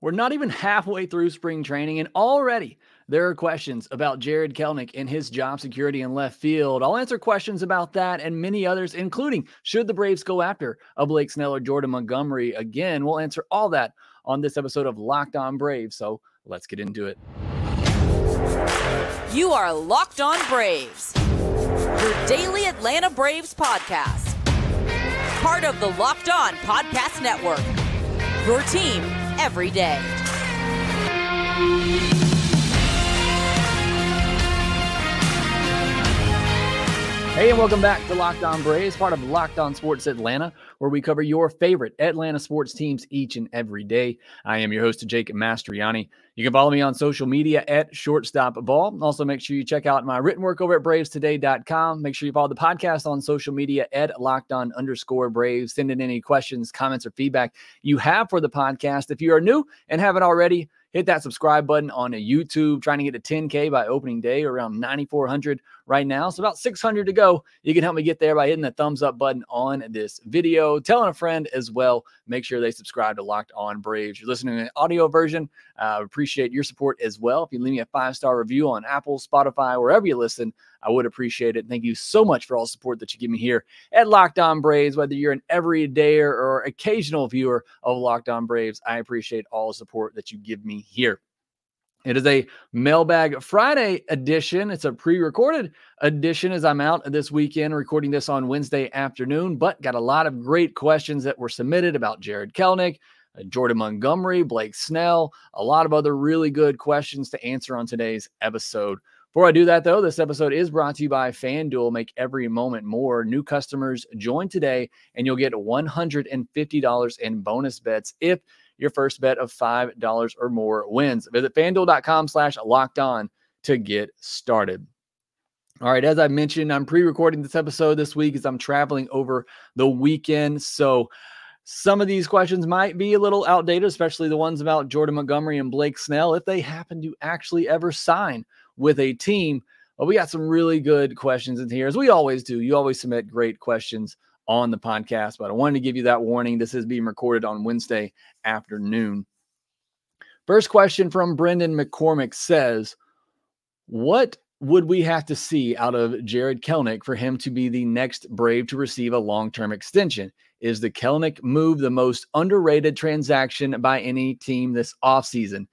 We're not even halfway through spring training, and already there are questions about Jarred Kelenic and his job security in left field. I'll answer questions about that and many others, including should the Braves go after a Blake Snell or Jordan Montgomery again. We'll answer all that on this episode of Locked On Braves, so let's get into it. You are Locked On Braves, your daily Atlanta Braves podcast. Part of the Locked On Podcast Network, your team every day. Hey, and welcome back to Locked On Braves, part of Locked On Sports Atlanta, where we cover your favorite Atlanta sports teams each and every day. I am your host, Jake Mastriani. You can follow me on social media at ShortstopBall. Also, make sure you check out my written work over at BravesToday.com. Make sure you follow the podcast on social media at LockedOn_Braves. Send in any questions, comments, or feedback you have for the podcast. If you are new and haven't already, hit that subscribe button on YouTube. Trying to get to 10K by opening day, around 9,400 right now. So about 600 to go. You can help me get there by hitting the thumbs up button on this video. Telling a friend as well. Make sure they subscribe to Locked On Braves. You're listening to an audio version. Appreciate your support as well. If you leave me a 5-star review on Apple, Spotify, wherever you listen, I would appreciate it. Thank you so much for all the support that you give me here at Locked On Braves. Whether you're an everyday or occasional viewer of Locked On Braves, I appreciate all the support that you give me here. It is a Mailbag Friday edition. It's a pre-recorded edition as I'm out this weekend recording this on Wednesday afternoon, but got a lot of great questions that were submitted about Jarred Kelenic, Jordan Montgomery, Blake Snell, a lot of other really good questions to answer on today's episode. Before I do that, though, this episode is brought to you by FanDuel. Make every moment more. New customers join today, and you'll get $150 in bonus bets if your first bet of $5 or more wins. Visit FanDuel.com/lockedon to get started. All right, as I mentioned, I'm pre-recording this episode this week as I'm traveling over the weekend. So some of these questions might be a little outdated, especially the ones about Jordan Montgomery and Blake Snell, if they happen to actually ever sign with a team. But we got some really good questions in here, as we always do. You always submit great questions on the podcast, but I wanted to give you that warning. This is being recorded on Wednesday afternoon. First question from Brendan McCormick says, what would we have to see out of Jarred Kelenic for him to be the next Brave to receive a long-term extension? Is the Kelenic move the most underrated transaction by any team this offseason?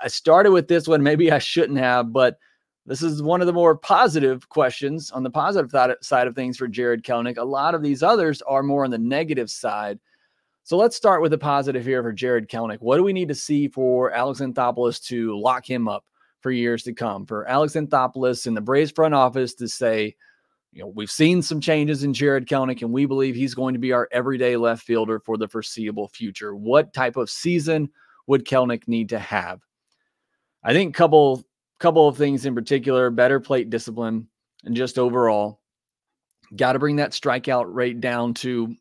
I started with this one. Maybe I shouldn't have, but this is one of the more positive questions on the positive side of things for Jarred Kelenic. A lot of these others are more on the negative side. So let's start with the positive here for Jarred Kelenic. What do we need to see for Alex Anthopoulos to lock him up for years to come? For Alex Anthopoulos and the Braves front office to say, we've seen some changes in Jarred Kelenic, and we believe he's going to be our everyday left fielder for the foreseeable future. What type of season would Kelenic need to have? I think couple of things in particular: better plate discipline, and just overall, got to bring that strikeout rate down to,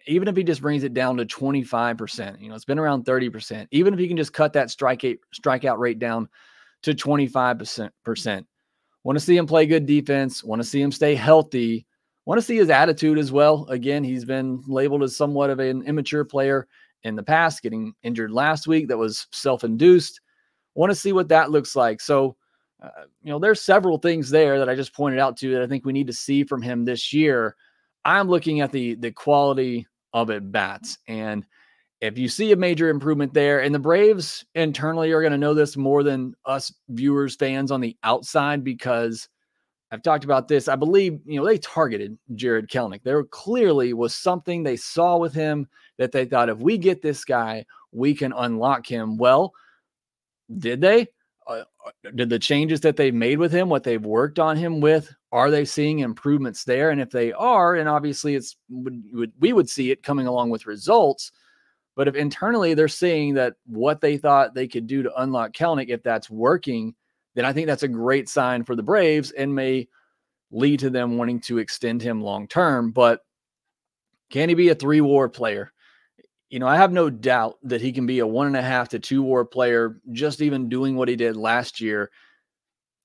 even if he just brings it down to 25%, it's been around 30%. Even if he can just cut that strikeout rate down to 25%. Want to see him play good defense. Want to see him stay healthy. Want to see his attitude as well. Again, he's been labeled as somewhat of an immature player in the past, getting injured last week. That was self-induced. Want to see what that looks like. So, there's several things there that I just pointed out to you that I think we need to see from him this year. I'm looking at the quality of at-bats. And if you see a major improvement there, and the Braves internally are going to know this more than us viewers, fans on the outside, because I've talked about this. I believe, they targeted Jarred Kelenic. There clearly was something they saw with him that they thought, if we get this guy, we can unlock him. Well, did they? Did the changes that they've made with him, what they've worked on him with, are they seeing improvements there? And if they are, and obviously we would see it coming along with results, but if internally they're seeing that what they thought they could do to unlock Kelenic, if that's working, then I think that's a great sign for the Braves and may lead to them wanting to extend him long-term. But can he be a 3-WAR player? I have no doubt that he can be a 1.5 to 2-WAR player, just even doing what he did last year.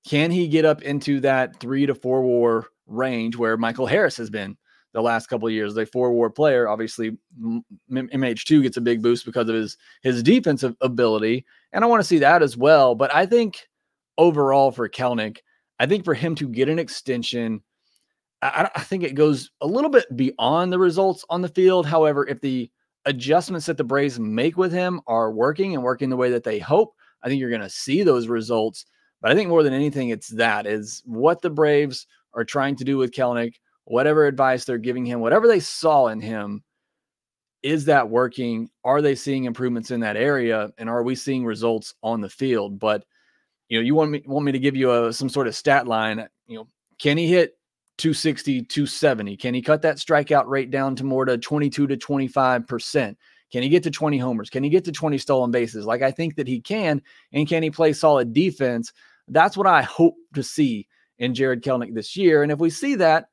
Can he get up into that 3 to 4 WAR range where Michael Harris has been the last couple of years. A 4-WAR player, obviously MH2 gets a big boost because of his defensive ability. And I want to see that as well. But I think overall for Kelenic, I think for him to get an extension, I think it goes a little bit beyond the results on the field. However, if the adjustments that the Braves make with him are working the way that they hope, I think you're going to see those results. But I think more than anything, it's what the Braves are trying to do with Kelenic, whatever advice they're giving him, whatever they saw in him, is that working? Are they seeing improvements in that area? And are we seeing results on the field? But, you want me to give you some sort of stat line. Can he hit 260, 270? Can he cut that strikeout rate down to more to 22 to 25%? Can he get to 20 homers? Can he get to 20 stolen bases? Like, I think that he can. And can he play solid defense? That's what I hope to see in Jarred Kelenic this year. And if we see that,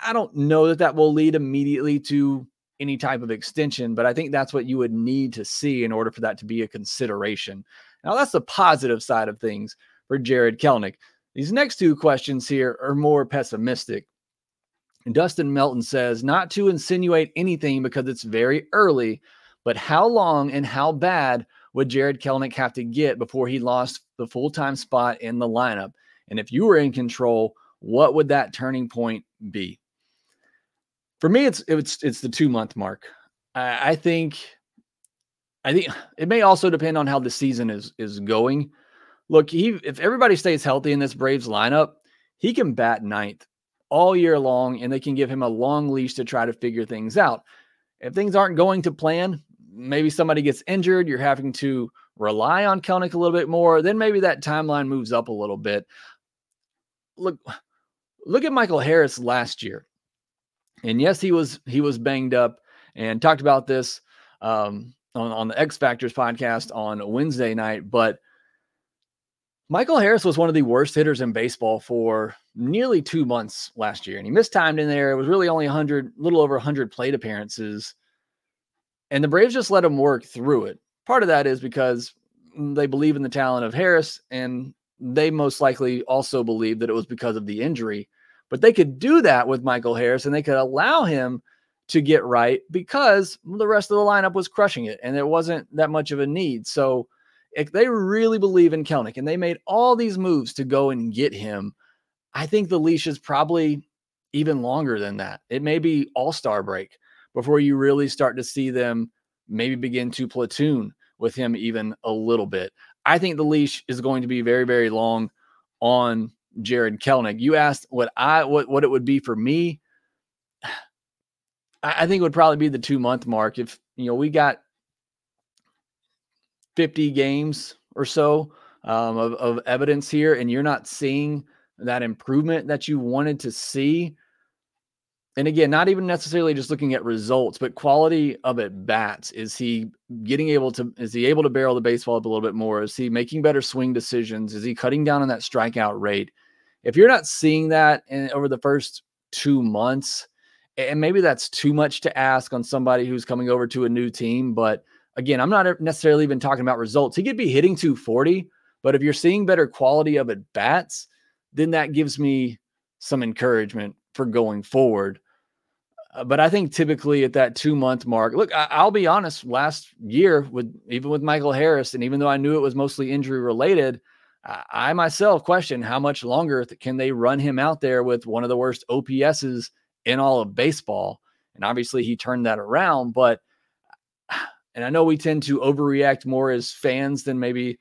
I don't know that will lead immediately to any type of extension, but I think that's what you would need to see in order for that to be a consideration. Now, that's the positive side of things for Jarred Kelenic. These next two questions here are more pessimistic. And Dustin Melton says, not to insinuate anything because it's very early, but how long and how bad would Jarred Kelenic have to get before he lost the full-time spot in the lineup? And if you were in control, what would that turning point be? For me, it's the 2-month mark. I think it may also depend on how the season is going. Look, if everybody stays healthy in this Braves lineup, he can bat ninth all year long, and they can give him a long leash to try to figure things out. If things aren't going to plan, maybe somebody gets injured, you're having to rely on Kelenic a little bit more, then maybe that timeline moves up a little bit. Look at Michael Harris last year. And yes, he was banged up, and talked about this on the X Factors podcast on Wednesday night. But Michael Harris was one of the worst hitters in baseball for nearly 2 months last year, and he missed time in there. It was really only little over 100 plate appearances, and the Braves just let him work through it. Part of that is because they believe in the talent of Harris, and they most likely also believe that it was because of the injury. But they could do that with Michael Harris, and they could allow him to get right because the rest of the lineup was crushing it, and there wasn't that much of a need. So if they really believe in Kelenic and they made all these moves to go and get him, I think the leash is probably even longer than that. It may be all-star break before you really start to see them maybe begin to platoon with him even a little bit. I think the leash is going to be very, very long on Jarred Kelenic. You asked what it would be for me. I think it would probably be the 2-month mark. If we got 50 games or so of evidence here, and you're not seeing that improvement that you wanted to see. And again, not even necessarily just looking at results, but quality of at bats. Is he able to barrel the baseball up a little bit more? Is he making better swing decisions? Is he cutting down on that strikeout rate? If you're not seeing that over the first 2 months, and maybe that's too much to ask on somebody who's coming over to a new team, but again, I'm not necessarily even talking about results. He could be hitting 240, but if you're seeing better quality of at bats, then that gives me some encouragement for going forward. But I think typically at that 2-month mark, look, I'll be honest, last year even with Michael Harris, and even though I knew it was mostly injury related, I myself questioned how much longer can they run him out there with one of the worst OPSs in all of baseball. And obviously he turned that around, and I know we tend to overreact more as fans than maybe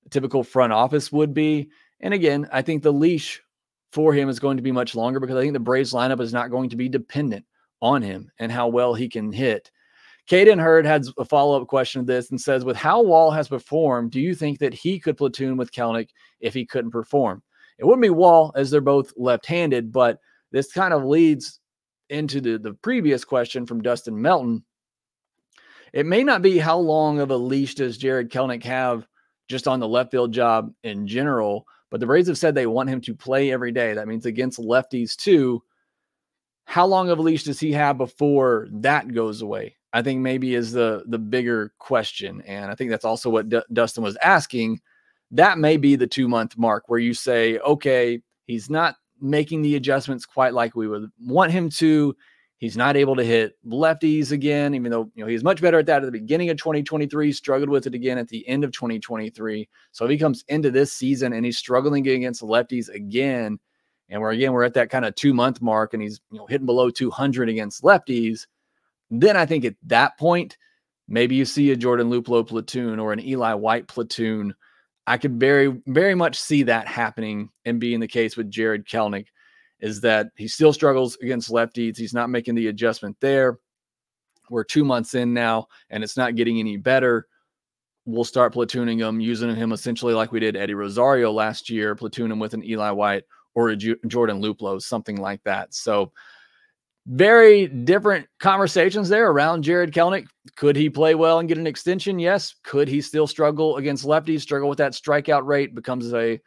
a typical front office would be. And again, I think the leash for him is going to be much longer because I think the Braves lineup is not going to be dependent on him and how well he can hit. Caden Hurd has a follow-up question to this and says, with how Wall has performed, do you think that he could platoon with Kelenic if he couldn't perform? It wouldn't be Wall, as they're both left-handed, but this kind of leads into the previous question from Dustin Melton. It may not be how long of a leash does Jarred Kelenic have just on the left field job in general, but the Braves have said they want him to play every day. That means against lefties too. How long of a leash does he have before that goes away? I think maybe is the bigger question. And I think that's also what Dustin was asking. That may be the 2-month mark where you say, okay, he's not making the adjustments quite like we would want him to. He's not able to hit lefties again, even though he's much better at that at the beginning of 2023, struggled with it again at the end of 2023. So if he comes into this season and he's struggling against lefties again, and we're at that kind of 2-month mark and he's hitting below 200 against lefties, then I think at that point, maybe you see a Jordan Luplow platoon or an Eli White platoon. I could very, very much see that happening and being the case with Jarred Kelenic, is that he still struggles against lefties. He's not making the adjustment there. We're 2 months in now, and it's not getting any better. We'll start platooning him, using him essentially like we did Eddie Rosario last year, platoon him with an Eli White or a Jordan Luplow, something like that. So very different conversations there around Jarred Kelenic. Could he play well and get an extension? Yes. Could he still struggle against lefties, struggle with that strikeout rate, becomes a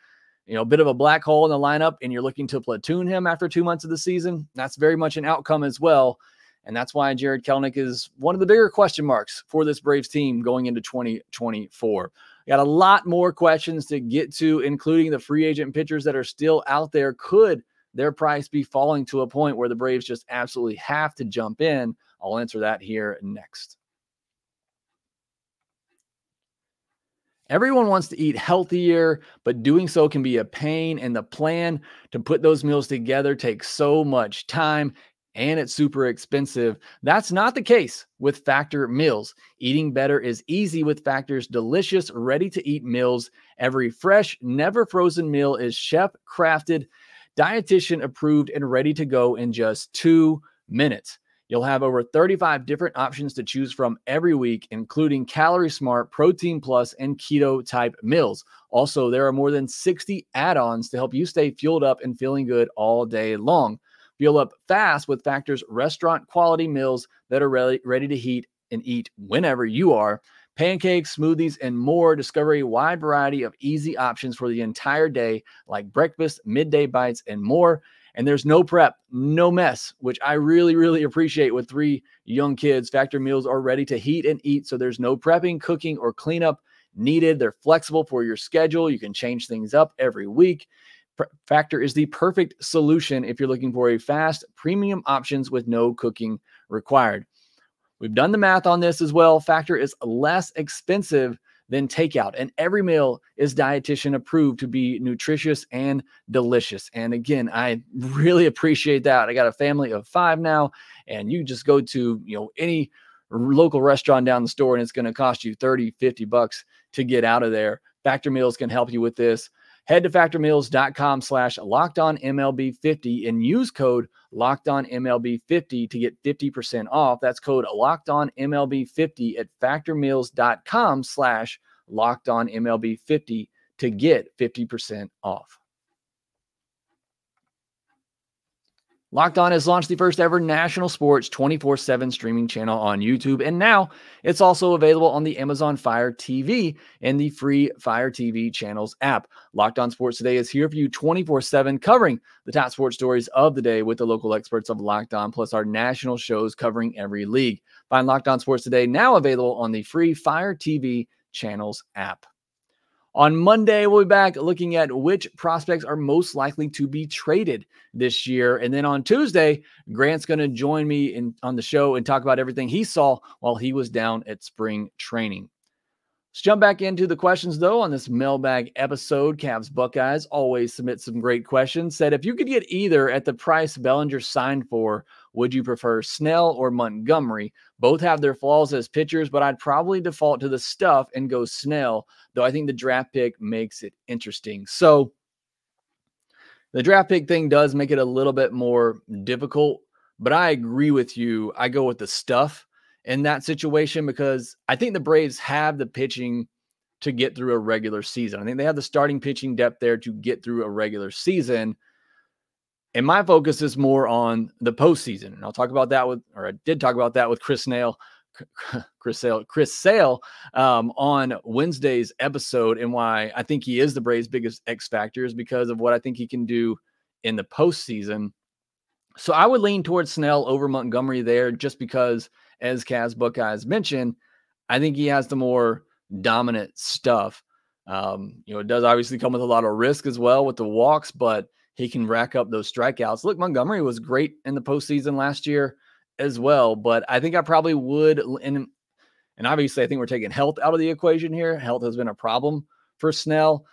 bit of a black hole in the lineup, and you're looking to platoon him after 2 months of the season? That's very much an outcome as well. And that's why Jarred Kelenic is one of the bigger question marks for this Braves team going into 2024. We got a lot more questions to get to, including the free agent pitchers that are still out there. Could their price be falling to a point where the Braves just absolutely have to jump in? I'll answer that here next. Everyone wants to eat healthier, but doing so can be a pain, and the plan to put those meals together takes so much time, and it's super expensive. That's not the case with Factor meals. Eating better is easy with Factor's delicious, ready-to-eat meals. Every fresh, never frozen meal is chef-crafted, dietitian-approved, and ready to go in just 2 minutes. You'll have over 35 different options to choose from every week, including Calorie Smart, Protein Plus, and Keto-type meals. Also, there are more than 60 add-ons to help you stay fueled up and feeling good all day long. Fuel up fast with Factor's restaurant-quality meals that are ready to heat and eat whenever you are. Pancakes, smoothies, and more. Discover a wide variety of easy options for the entire day, like breakfast, midday bites, and more. And there's no prep, no mess, which I really, really appreciate with 3 young kids. Factor meals are ready to heat and eat, so there's no prepping, cooking, or cleanup needed. They're flexible for your schedule. You can change things up every week. Factor is the perfect solution if you're looking for a fast, premium options with no cooking required. We've done the math on this as well. Factor is less expensive than takeout, and every meal is dietitian approved to be nutritious and delicious. And again, I really appreciate that. I got a family of 5 now, and you just go to any local restaurant down the store and it's going to cost you $30-$50 to get out of there. Factor meals can help you with this. Head to factormeals.com/LockedOnMLB50 and use code LockedOnMLB50 to get 50% off. That's code LockedOnMLB50 at factormeals.com/LockedOnMLB50 to get 50% off. Locked On has launched the first ever national sports 24/7 streaming channel on YouTube, and now it's also available on the Amazon Fire TV and the free Fire TV channels app. Locked On Sports Today is here for you 24/7, covering the top sports stories of the day with the local experts of Locked On, plus our national shows covering every league. Find Locked On Sports Today now available on the free Fire TV channels app. On Monday, we'll be back looking at which prospects are most likely to be traded this year. And then on Tuesday, Grant's going to join me on the show and talk about everything he saw while he was down at spring training. Let's jump back into the questions, though, on this mailbag episode. Cavs Buckeyes always submit some great questions. Said, if you could get either at the price Bellinger signed for, would you prefer Snell or Montgomery? Both have their flaws as pitchers, but I'd probably default to the stuff and go Snell, though I think the draft pick makes it interesting. So the draft pick thing does make it a little bit more difficult, but I agree with you. I go with the stuff in that situation because I think the Braves have the pitching to get through a regular season. I think they have the starting pitching depth there to get through a regular season. And my focus is more on the postseason. And I'll talk about that I did talk about that with Chris Sale on Wednesday's episode, and why I think he is the Braves' biggest X factor is because of what I think he can do in the postseason. So I would lean towards Snell over Montgomery there, just because, as Cavs Buckeyes mentioned, I think he has the more dominant stuff. It does obviously come with a lot of risk as well with the walks, but he can rack up those strikeouts. Look, Montgomery was great in the postseason last year, as well, but I think I probably would. And obviously, I think we're taking health out of the equation here. Health has been a problem for Snell.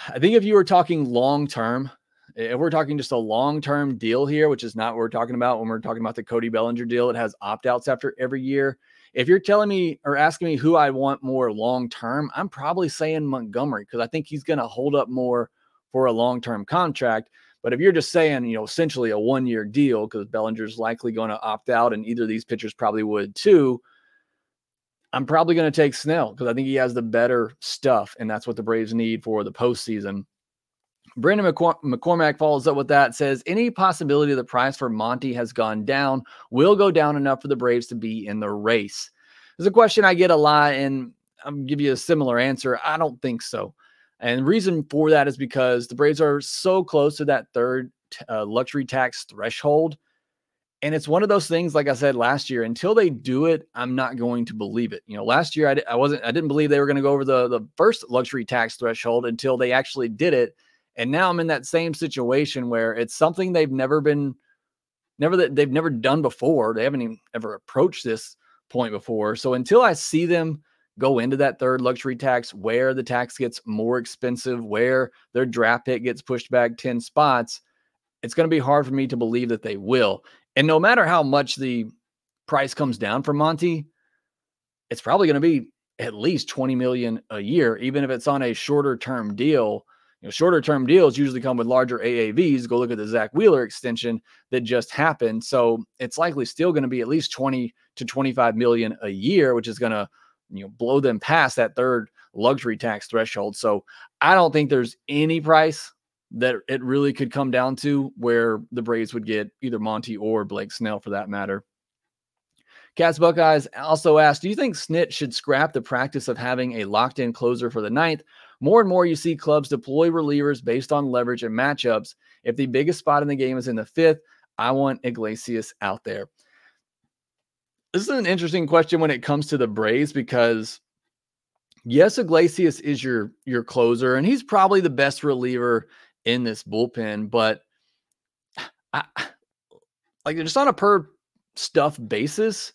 I think if you were talking long-term, if we're talking just a long-term deal here, which is not what we're talking about when we're talking about the Cody Bellinger deal, it has opt-outs after every year. If you're telling me or asking me who I want more long-term, I'm probably saying Montgomery because I think he's going to hold up more for a long-term contract. But if you're just saying, essentially a one-year deal because Bellinger's likely going to opt out and either of these pitchers probably would too, I'm probably going to take Snell because I think he has the better stuff, and that's what the Braves need for the postseason. Brandon McCormack follows up with that, says, any possibility the price for Monty has gone down will go down enough for the Braves to be in the race? There's a question I get a lot, and I'll give you a similar answer. I don't think so. And the reason for that is because the Braves are so close to that third luxury tax threshold. And it's one of those things, like I said last year, until they do it, I'm not going to believe it. Last year I didn't believe they were going to go over the first luxury tax threshold until they actually did it. And now I'm in that same situation where it's something they've never done before. They haven't even ever approached this point before. So until I see them go into that third luxury tax, where the tax gets more expensive, where their draft pick gets pushed back 10 spots, it's going to be hard for me to believe that they will. And no matter how much the price comes down for Monty, it's probably going to be at least $20 million a year, even if it's on a shorter term deal. Shorter term deals usually come with larger AAVs. Go look at the Zach Wheeler extension that just happened. So it's likely still going to be at least 20 to 25 million a year, which is going to, blow them past that third luxury tax threshold. So I don't think there's any price that it really could come down to where the Braves would get either Monty or Blake Snell for that matter. Cats Buckeyes also asked, do you think Snit should scrap the practice of having a locked-in closer for the ninth? More and more you see clubs deploy relievers based on leverage and matchups. If the biggest spot in the game is in the fifth, I want Iglesias out there. This is an interesting question when it comes to the Braves because, yes, Iglesias is your closer, and he's probably the best reliever in this bullpen, but just on a per stuff basis,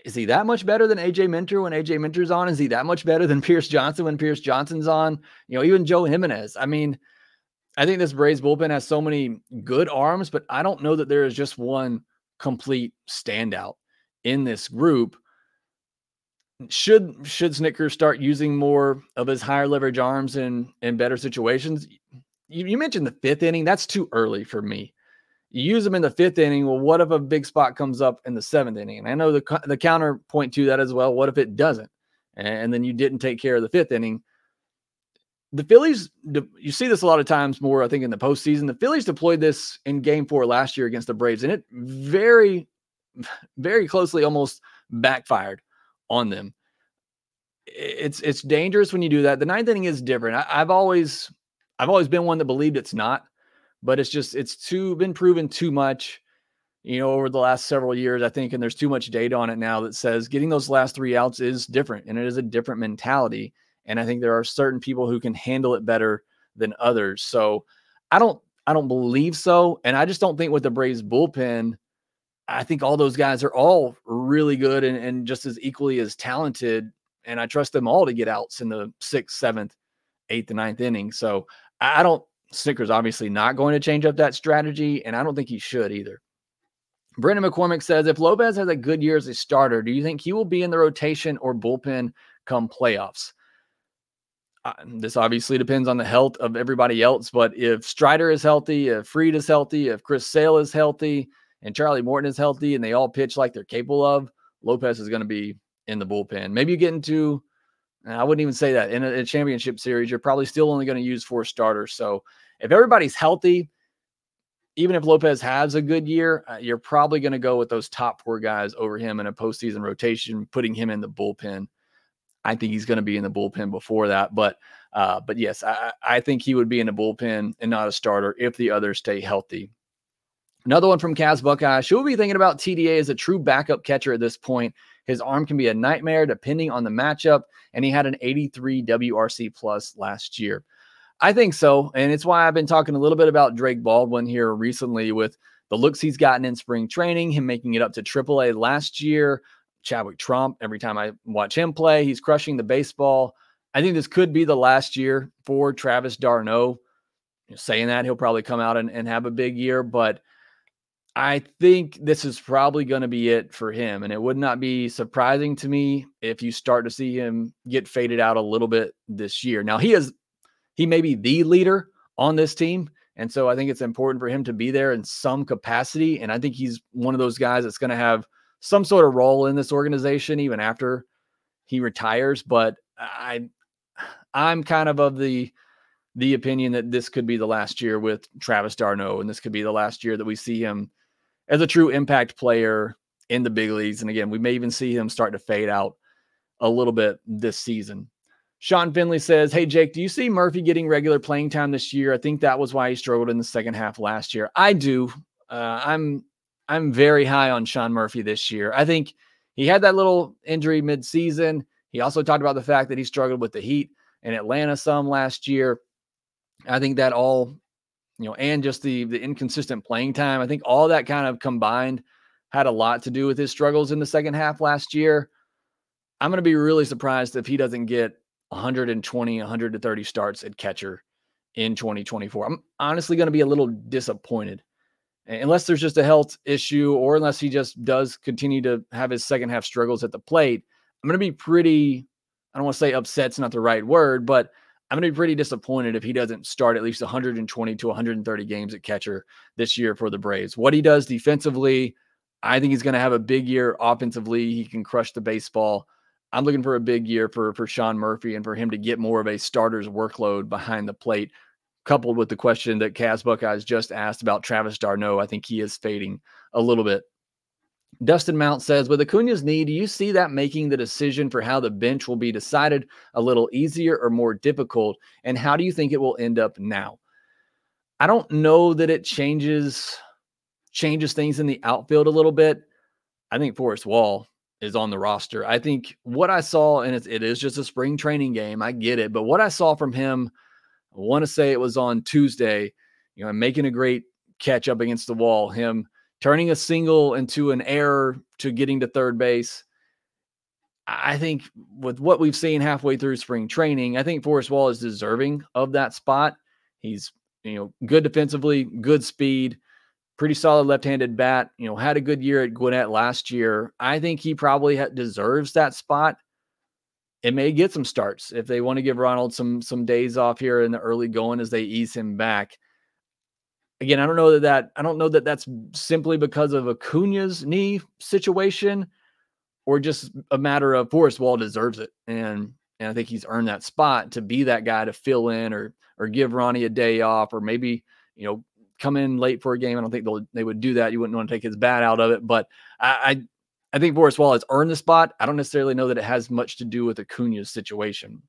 is he that much better than AJ Minter when AJ Minter's on? Is he that much better than Pierce Johnson when Pierce Johnson's on? Even Joe Jimenez. I mean, I think this Braves bullpen has so many good arms, but I don't know that there is just one complete standout in this group. Should Snitker start using more of his higher leverage arms in better situations? You mentioned the fifth inning. That's too early for me. You use them in the fifth inning. Well, what if a big spot comes up in the seventh inning? And I know the counterpoint to that as well. What if it doesn't? And then you didn't take care of the fifth inning? The Phillies, you see this a lot of times more, I think, in the postseason. The Phillies deployed this in Game 4 last year against the Braves, and it very, very closely almost backfired on them. It's dangerous when you do that. The ninth inning is different. I've always been one that believed it's not, but it's been proven too much, over the last several years, I think, and there's too much data on it now that says getting those last three outs is different, and it is a different mentality. And I think there are certain people who can handle it better than others. So I don't believe so. And I just don't think with the Braves bullpen, I think all those guys are all really good and just as equally as talented. And I trust them all to get outs in the 6th, 7th, 8th, and 9th inning. So Snitker's obviously not going to change up that strategy, and I don't think he should either. Brandon McCormick says, if Lopez has a good year as a starter, do you think he will be in the rotation or bullpen come playoffs? This obviously depends on the health of everybody else, but if Strider is healthy, if Fried is healthy, if Chris Sale is healthy, and Charlie Morton is healthy, and they all pitch like they're capable of, Lopez is going to be in the bullpen. Maybe you get into, I wouldn't even say that, in a championship series, you're probably still only going to use 4 starters. So if everybody's healthy, even if Lopez has a good year, you're probably going to go with those top 4 guys over him in a postseason rotation, putting him in the bullpen. I think he's going to be in the bullpen before that. But yes, I think he would be in the bullpen and not a starter if the others stay healthy. Another one from Kaz Buckeye. Should we be thinking about TDA as a true backup catcher at this point? His arm can be a nightmare depending on the matchup, and he had an 83 WRC plus last year. I think so, and it's why I've been talking a little bit about Drake Baldwin here recently with the looks he's gotten in spring training, him making it up to AAA last year, Chadwick Trump, every time I watch him play, he's crushing the baseball. I think this could be the last year for Travis d'Arnaud. Saying that, he'll probably come out and have a big year, but I think this is probably going to be it for him. And it would not be surprising to me if you start to see him get faded out a little bit this year. Now, he may be the leader on this team. And so I think it's important for him to be there in some capacity. And I think he's one of those guys that's going to have some sort of role in this organization even after he retires. But I'm kind of the opinion that this could be the last year with Travis d'Arnaud, and this could be the last year that we see him as a true impact player in the big leagues. And again, we may even see him start to fade out a little bit this season. Sean Finley says, hey, Jake, do you see Murphy getting regular playing time this year? I think that was why he struggled in the second half last year. I do. I'm very high on Sean Murphy this year. I think he had that little injury midseason. He also talked about the fact that he struggled with the heat in Atlanta some last year. I think that all, and just the inconsistent playing time, I think all that kind of combined had a lot to do with his struggles in the second half last year. I'm going to be really surprised if he doesn't get 120, 130 starts at catcher in 2024. I'm honestly going to be a little disappointed unless there's just a health issue or unless he just does continue to have his second half struggles at the plate. I'm going to be pretty, I don't want to say upset's not the right word, but I'm going to be pretty disappointed if he doesn't start at least 120 to 130 games at catcher this year for the Braves. What he does defensively, I think he's going to have a big year offensively. He can crush the baseball. I'm looking for a big year for Sean Murphy and for him to get more of a starter's workload behind the plate, coupled with the question that Kaz Buckeyes just asked about Travis d'Arnaud. I think he is fading a little bit. Dustin Mount says, with Acuña's knee, do you see that making the decision for how the bench will be decided a little easier or more difficult? And how do you think it will end up now? I don't know that it changes things in the outfield a little bit. I think Forrest Wall is on the roster. I think what I saw, and it is just a spring training game, I get it, but what I saw from him, I want to say it was on Tuesday, making a great catch up against the wall, him turning a single into an error to getting to third base. I think with what we've seen halfway through spring training, I think Forrest Wall is deserving of that spot. He's, good defensively, good speed, pretty solid left-handed bat, had a good year at Gwinnett last year. I think he probably deserves that spot. It may get some starts if they want to give Ronald some days off here in the early going as they ease him back. Again, I don't know that that's simply because of Acuña's knee situation or just a matter of Forrest Wall deserves it. And I think he's earned that spot to be that guy to fill in or give Ronnie a day off or maybe, come in late for a game. I don't think they would do that. You wouldn't want to take his bat out of it. But I think Forrest Wall has earned the spot. I don't necessarily know that it has much to do with Acuña's situation.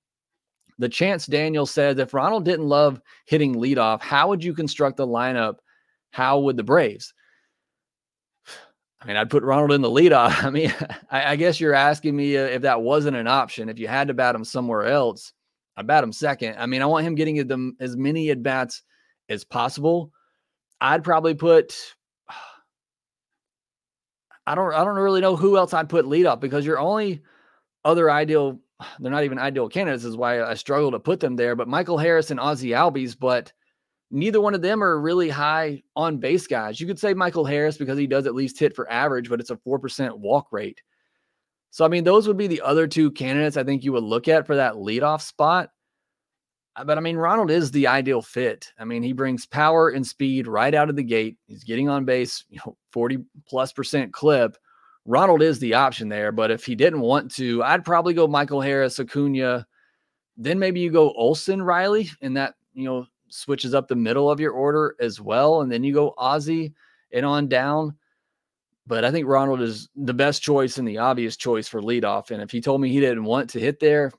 The Chance Daniel says, if Ronald didn't love hitting leadoff, how would you construct the lineup? How would the Braves? I mean, I'd put Ronald in the leadoff. I mean, I guess you're asking me if that wasn't an option. If you had to bat him somewhere else, I'd bat him second. I mean, I want him getting as many at-bats as possible. I'd probably put I don't really know who else I'd put leadoff because your only other ideal, they're not even ideal candidates, is why I struggle to put them there, but Michael Harris and Ozzie Albies, but neither one of them are really high on base guys. You could say Michael Harris because he does at least hit for average, but it's a 4% walk rate. So, I mean, those would be the other two candidates I think you would look at for that leadoff spot. But I mean, Ronald is the ideal fit. I mean, he brings power and speed right out of the gate. He's getting on base, 40+% clip. Ronald is the option there. But if he didn't want to, I'd probably go Michael Harris, Acuña. Then maybe you go Olsen, Riley, and that, switches up the middle of your order as well. And then you go Ozzie and on down. But I think Ronald is the best choice and the obvious choice for leadoff. And if he told me he didn't want to hit there,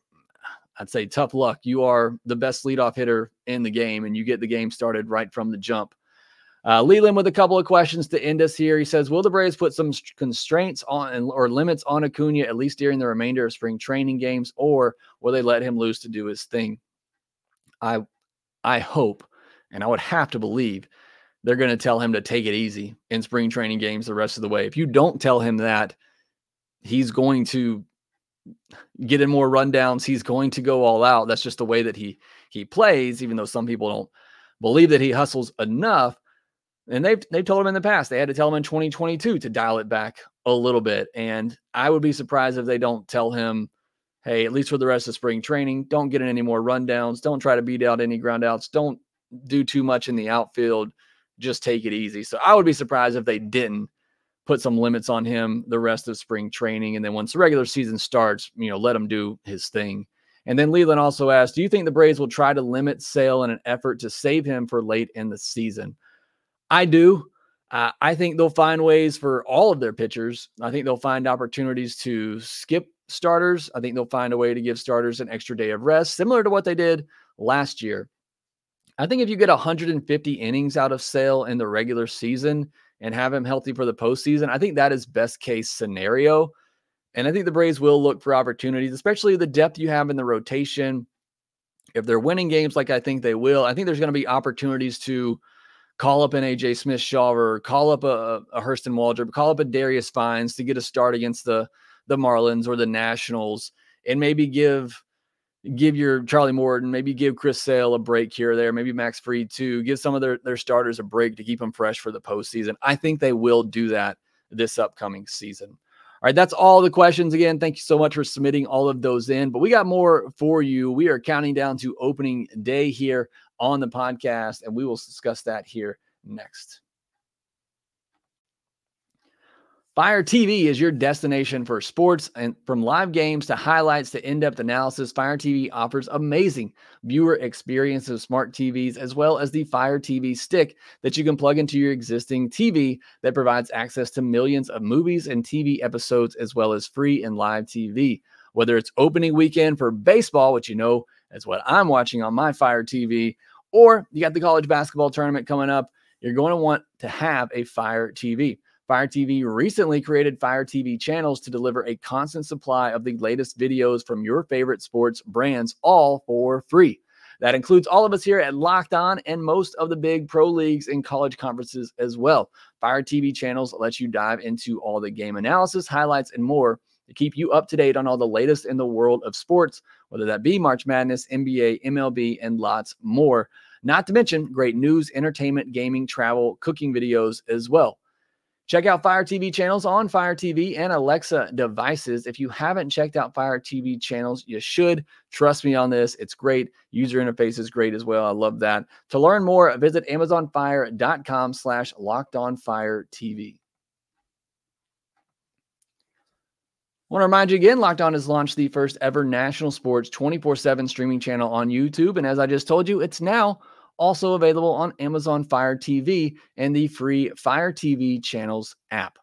I'd say tough luck. You are the best leadoff hitter in the game, and you get the game started right from the jump. Leland with a couple of questions to end us here. He says, will the Braves put some constraints on or limits on Acuña at least during the remainder of spring training games, or will they let him loose to do his thing? I hope, and I would have to believe, they're going to tell him to take it easy in spring training games the rest of the way. If you don't tell him that, he's going to get in more rundowns. He's going to go all out. That's just the way that he plays, even though some people don't believe that he hustles enough. And they've told him in the past, they had to tell him in 2022 to dial it back a little bit. And I would be surprised if they don't tell him, hey, at least for the rest of spring training, don't get in any more rundowns. Don't try to beat out any ground outs. Don't do too much in the outfield. Just take it easy. So I would be surprised if they didn't put some limits on him the rest of spring training. And then once the regular season starts, let him do his thing. And then Leland also asked, do you think the Braves will try to limit Sale in an effort to save him for late in the season? I do. I think they'll find ways for all of their pitchers. I think they'll find opportunities to skip starters. I think they'll find a way to give starters an extra day of rest, similar to what they did last year. I think if you get 150 innings out of Sale in the regular season and have him healthy for the postseason, I think that is best case scenario. And I think the Braves will look for opportunities, especially the depth you have in the rotation. If they're winning games like I think they will, I think there's going to be opportunities to call up an AJ Smith-Shawver, call up a Hurston Waldrop, call up a Darius Fines to get a start against the Marlins or the Nationals, and maybe give your Charlie Morton, maybe give Chris Sale a break here or there, maybe Max Fried too, give some of their starters a break to keep them fresh for the postseason. I think they will do that this upcoming season. All right, that's all the questions. Again, thank you so much for submitting all of those in, but we got more for you. We are counting down to opening day here on the podcast, and we will discuss that here next. Fire TV is your destination for sports, and from live games to highlights to in-depth analysis, Fire TV offers amazing viewer experience of smart TVs, as well as the Fire TV stick that you can plug into your existing TV that provides access to millions of movies and TV episodes, as well as free and live TV. Whether it's opening weekend for baseball, which is what I'm watching on my Fire TV, or you got the college basketball tournament coming up, you're going to want to have a Fire TV. Fire TV recently created Fire TV channels to deliver a constant supply of the latest videos from your favorite sports brands, all for free. That includes all of us here at Locked On and most of the big pro leagues and college conferences as well. Fire TV channels let you dive into all the game analysis, highlights, and more to keep you up to date on all the latest in the world of sports, whether that be March Madness, NBA, MLB, and lots more. Not to mention great news, entertainment, gaming, travel, cooking videos as well. Check out Fire TV channels on Fire TV and Alexa devices. If you haven't checked out Fire TV channels, you should. Trust me on this. It's great. User interface is great as well. I love that. To learn more, visit amazonfire.com/LockedOnFireTV. I want to remind you again, Locked On has launched the first ever national sports 24/7 streaming channel on YouTube. And as I just told you, it's now also available on Amazon Fire TV and the free Fire TV channels app.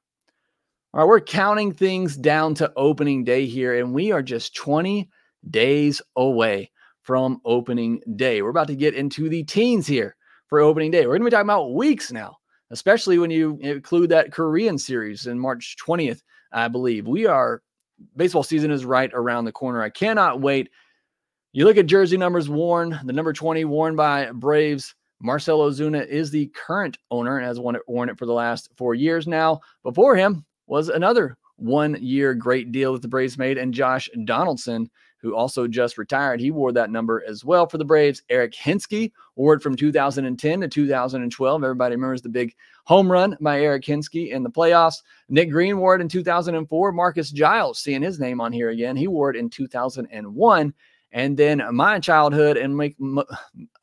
All right, we're counting things down to opening day here, and we are just 20 days away from opening day. We're about to get into the teens here for opening day. We're going to be talking about weeks now, especially when you include that Korean series in March 20th, I believe. Baseball season is right around the corner. I cannot wait. You look at jersey numbers worn, the number 20 worn by Braves. Marcell Ozuna is the current owner and has worn it for the last 4 years now. Before him was another 1 year great deal that the Braves made, and Josh Donaldson, who also just retired. He wore that number as well for the Braves. Eric Hinske wore it from 2010 to 2012. Everybody remembers the big home run by Eric Hinske in the playoffs. Nick Green wore it in 2004. Marcus Giles, seeing his name on here again, he wore it in 2001. And then my childhood, and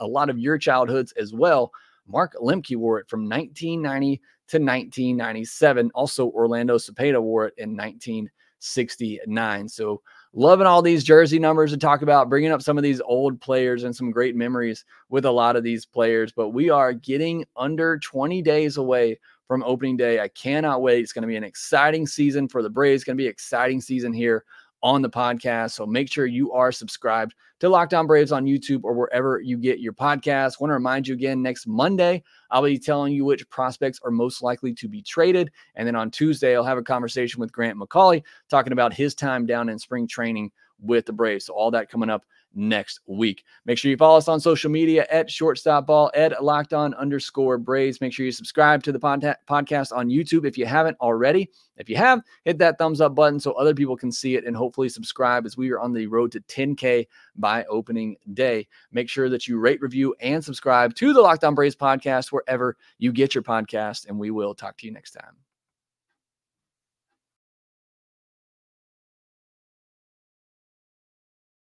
a lot of your childhoods as well, Mark Lemke wore it from 1990 to 1997. Also, Orlando Cepeda wore it in 1969. So loving all these jersey numbers to talk about, bringing up some of these old players and some great memories with a lot of these players. But we are getting under 20 days away from opening day. I cannot wait. It's going to be an exciting season for the Braves. It's going to be an exciting season here on the podcast. So make sure you are subscribed to Locked On Braves on YouTube or wherever you get your podcasts. Want to remind you again, next Monday, I'll be telling you which prospects are most likely to be traded. And then on Tuesday, I'll have a conversation with Grant McCauley talking about his time down in spring training with the Braves. So all that coming up next week. Make sure you follow us on social media at shortstopball, at @LockedOn_Braves. Make sure you subscribe to the podcast on YouTube if you haven't already. If you have, hit that thumbs up button so other people can see it and hopefully subscribe as we are on the road to 10K by opening day. Make sure that you rate, review, and subscribe to the Locked On Braves podcast wherever you get your podcast, and we will talk to you next time.